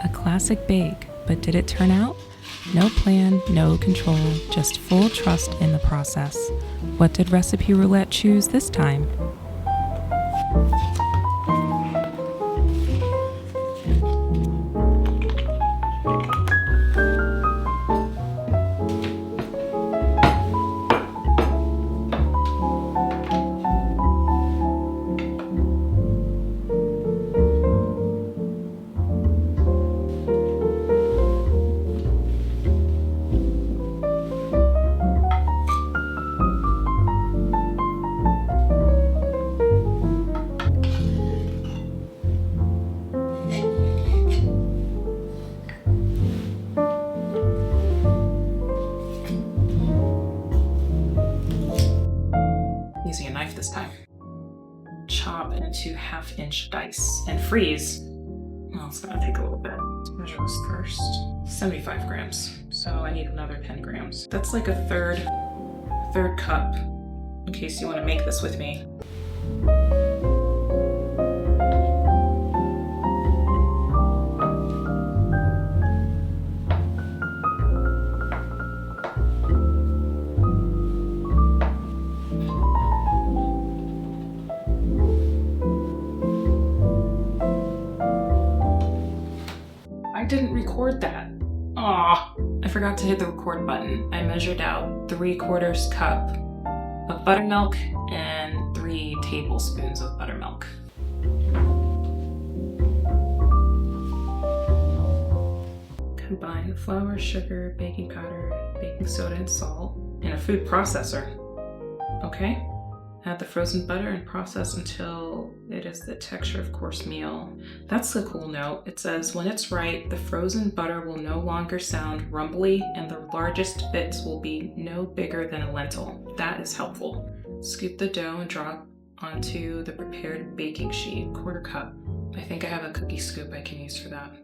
A classic bake, but did it turn out? No plan, no control, just full trust in the process. What did Recipe Roulette choose this time? Using a knife this time. Chop into 1/2-inch dice and freeze. Well, it's gonna take a little bit. Let's measure this first. 75 grams. So I need another 10 grams. That's like a third cup, in case you want to make this with me. I didn't record that. Aw, I forgot to hit the record button. I measured out 3/4 cup of buttermilk and 3 tablespoons of buttermilk. Combine the flour, sugar, baking powder, baking soda, and salt in a food processor. Okay. Add the frozen butter and process until it is the texture of coarse meal. That's a cool note. It says, when it's right, the frozen butter will no longer sound rumbly and the largest bits will be no bigger than a lentil. That is helpful. Scoop the dough and drop onto the prepared baking sheet, 1/4 cup. I think I have a cookie scoop I can use for that.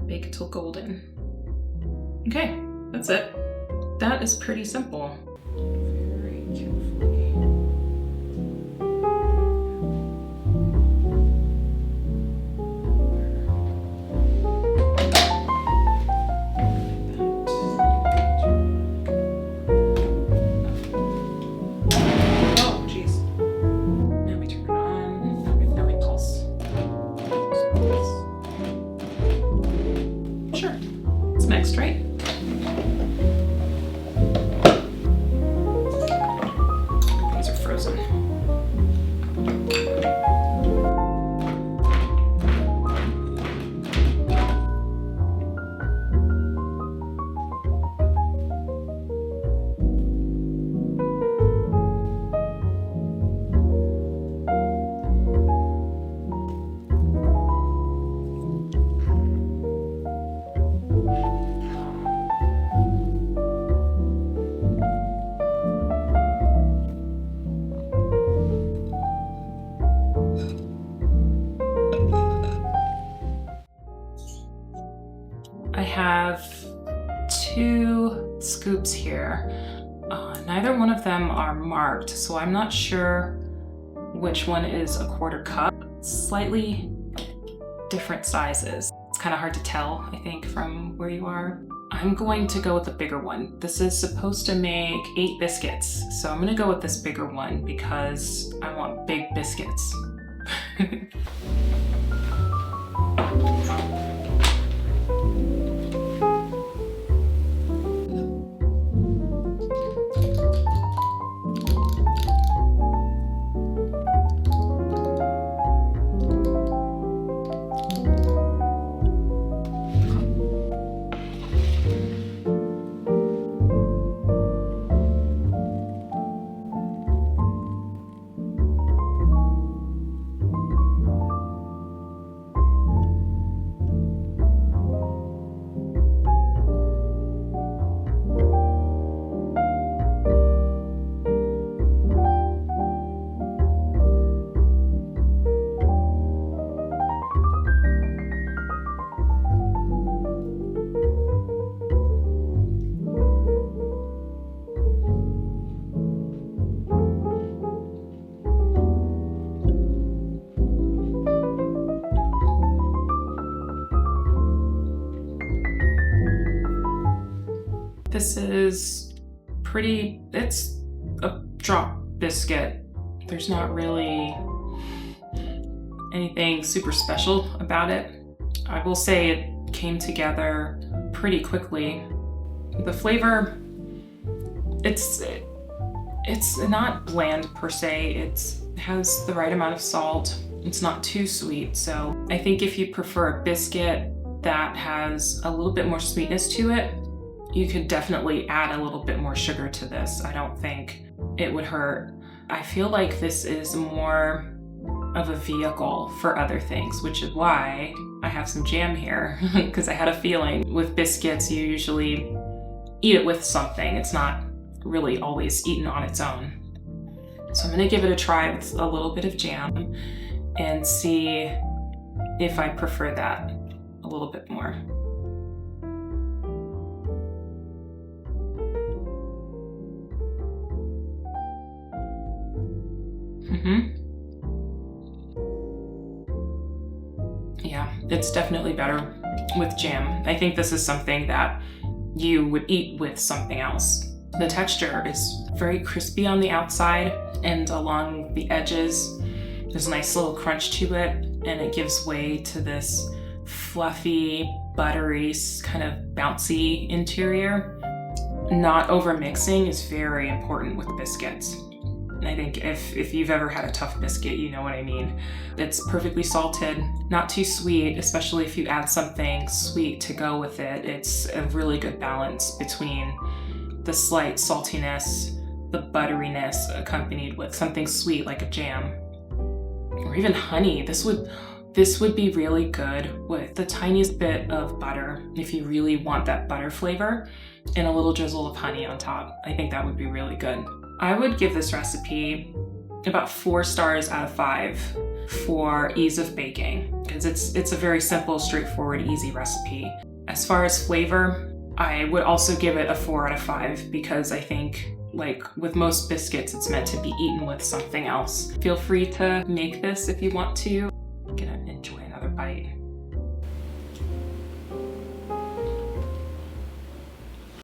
Bake until golden. Okay, that's it. That is pretty simple. Very carefully. Mixed, right? These are frozen. I have 2 scoops here. Neither one of them are marked, so I'm not sure which one is a 1/4 cup. Slightly different sizes. It's kind of hard to tell, I think, from where you are. I'm going to go with the bigger one. This is supposed to make 8 biscuits, so I'm gonna go with this bigger one because I want big biscuits. This is it's a drop biscuit. There's not really anything super special about it. I will say it came together pretty quickly. The flavor, it's not bland per se. It has the right amount of salt. It's not too sweet. So I think if you prefer a biscuit that has a little bit more sweetness to it, you could definitely add a little bit more sugar to this. I don't think it would hurt. I feel like this is more of a vehicle for other things, which is why I have some jam here, because I had a feeling with biscuits, you usually eat it with something. It's not really always eaten on its own. So I'm gonna give it a try with a little bit of jam and see if I prefer that a little bit more. Yeah, it's definitely better with jam. I think this is something that you would eat with something else. The texture is very crispy on the outside, and along the edges, there's a nice little crunch to it, and it gives way to this fluffy, buttery, kind of bouncy interior. Not over mixing is very important with biscuits. And I think if you've ever had a tough biscuit, you know what I mean. It's perfectly salted, not too sweet, especially if you add something sweet to go with it. It's a really good balance between the slight saltiness, the butteriness accompanied with something sweet like a jam. Or even honey. This would be really good with the tiniest bit of butter if you really want that butter flavor, and a little drizzle of honey on top. I think that would be really good. I would give this recipe about 4 stars out of 5 for ease of baking, because it's a very simple, straightforward, easy recipe. As far as flavor, I would also give it a 4 out of 5 because I think, like with most biscuits, it's meant to be eaten with something else. Feel free to make this if you want to